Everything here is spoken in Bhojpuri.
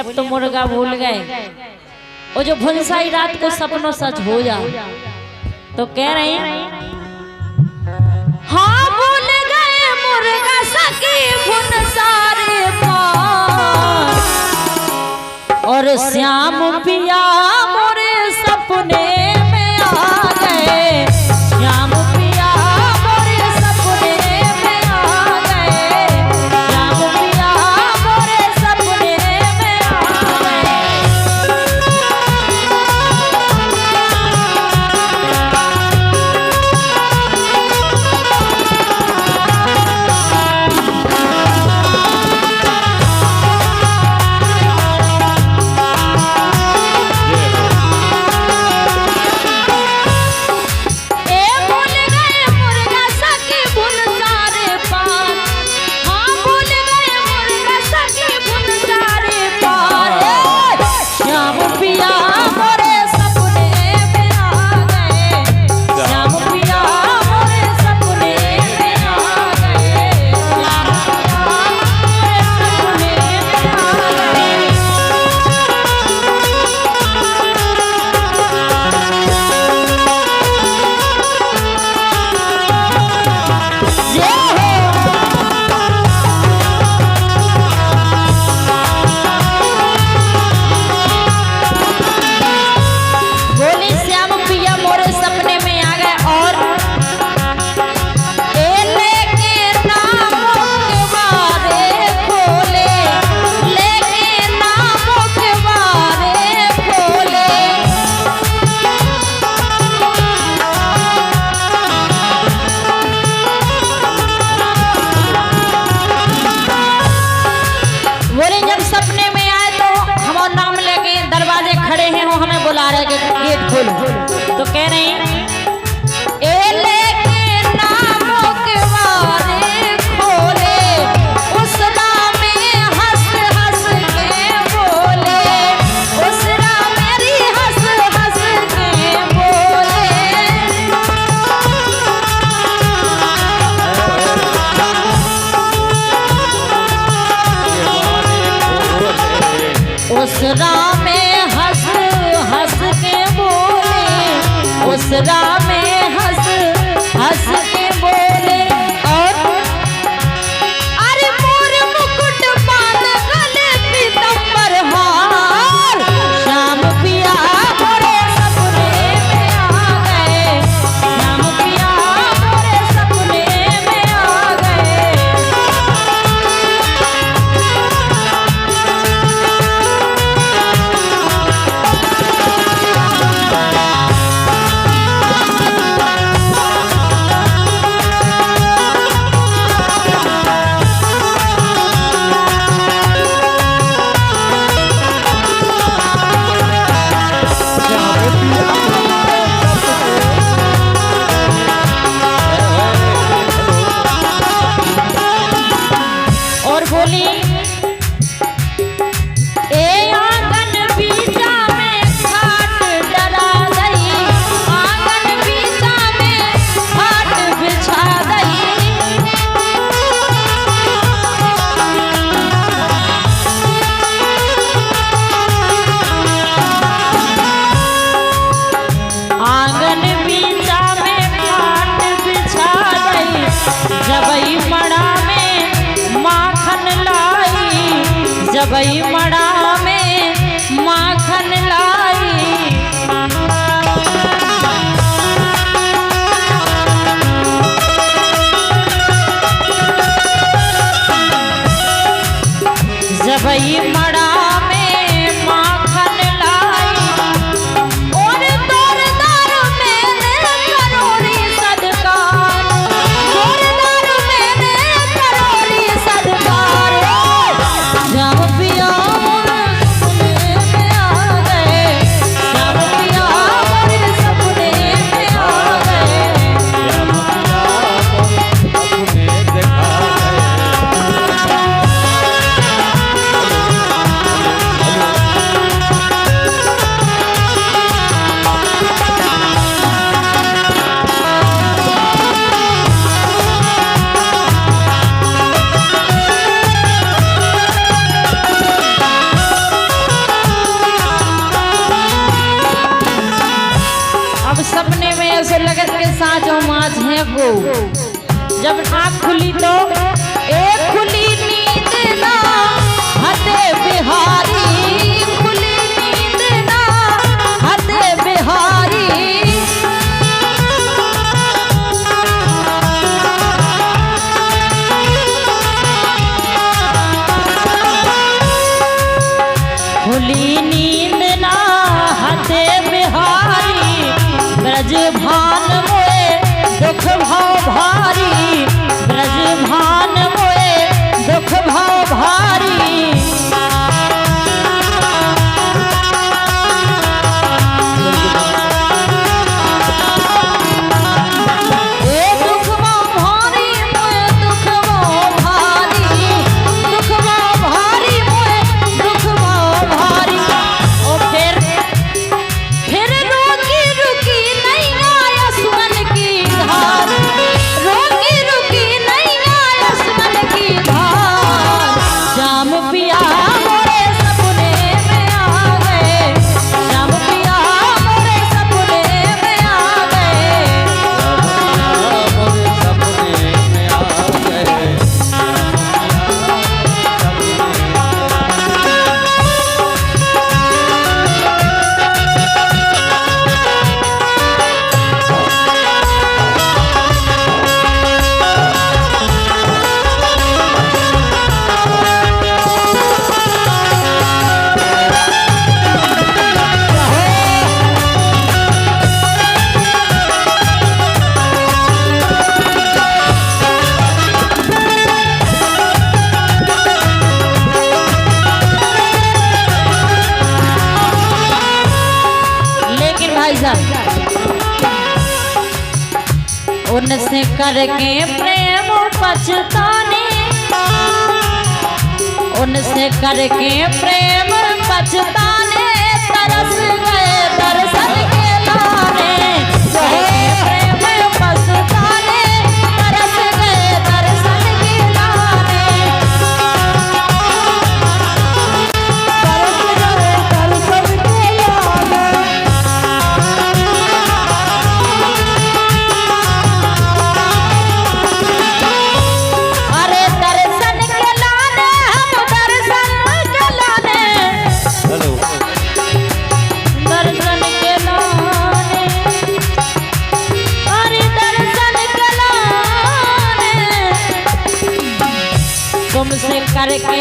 अब तो मुर्गा भूल गए, वो जो भुनसाई रात को सपनों सच हो जा। तो कह रहे हैं हाँ भूल गए मुर्गा सकी भुनसारे पार, और श्याम पिया मोरे सपने में आ गए। श्याम पिया मोरे सपने में आ गए। श्याम पिया मोरे सपने में आ गए। बुला रहे गेट खोलो। तो कह रहे हैं उस राम में हंस हंस के बोले, उस राम में हंस हंस के बोले। और अरे मोर मुकुट बांध गले पीतंबर हार, श्याम पिया मोरे सपने में आ गए। श्याम पिया मोरे सपने में आ गए। और बोली ए आंगन बीचा में खाट डरा गई, आंगन बीचा में खाट बिछा गई। आंगन बीचा में खाट बिछा गई, जबई मड़ा में माखन लाई, जबई मड़ा में माखन लाई। जबई मड़ा में माखन लाई, और दौरदार मैंने करोड़ी सदकार, दौरदार मैंने करोड़ी सदकार। श्याम पिया सपने में ऐसे लगत के साजो माँ है वो। जब आँख खुली तो एक खुली नींद ना हते बिहारी, खुली नींद ना हते बिहारी। खुली नींद ना हते बिहारी, ब्रज भान मोए दुख भाव भारी, ब्रज भान मोए दुख भाव भारी। ए दुख भाव भारी मोए दुख भाव भारी, दुख भाव भारी मोए दुख भाव भारी। और फिर रोकी रुकी नहीं आया सुमन की धार, रोकी रुकी नहीं आया सुमन की धार। जाम पिया मोरे सपने में आ गए, जाम पिया मोरे सपने में आ गए। लेकिन भाई साहब उनसे करके प्रेम पछताने, उनसे करके प्रेम पछताने, तरस गए दर्शन के लाने। प्रेम पछताने, तरस गए दर्शन के लाने, तरस गए दर्शन के लाने। अरे दर्शन के लाने हम दर्शन के लाने, दर्शन के लाने, अरे दर्शन के लाने। तुमसे करके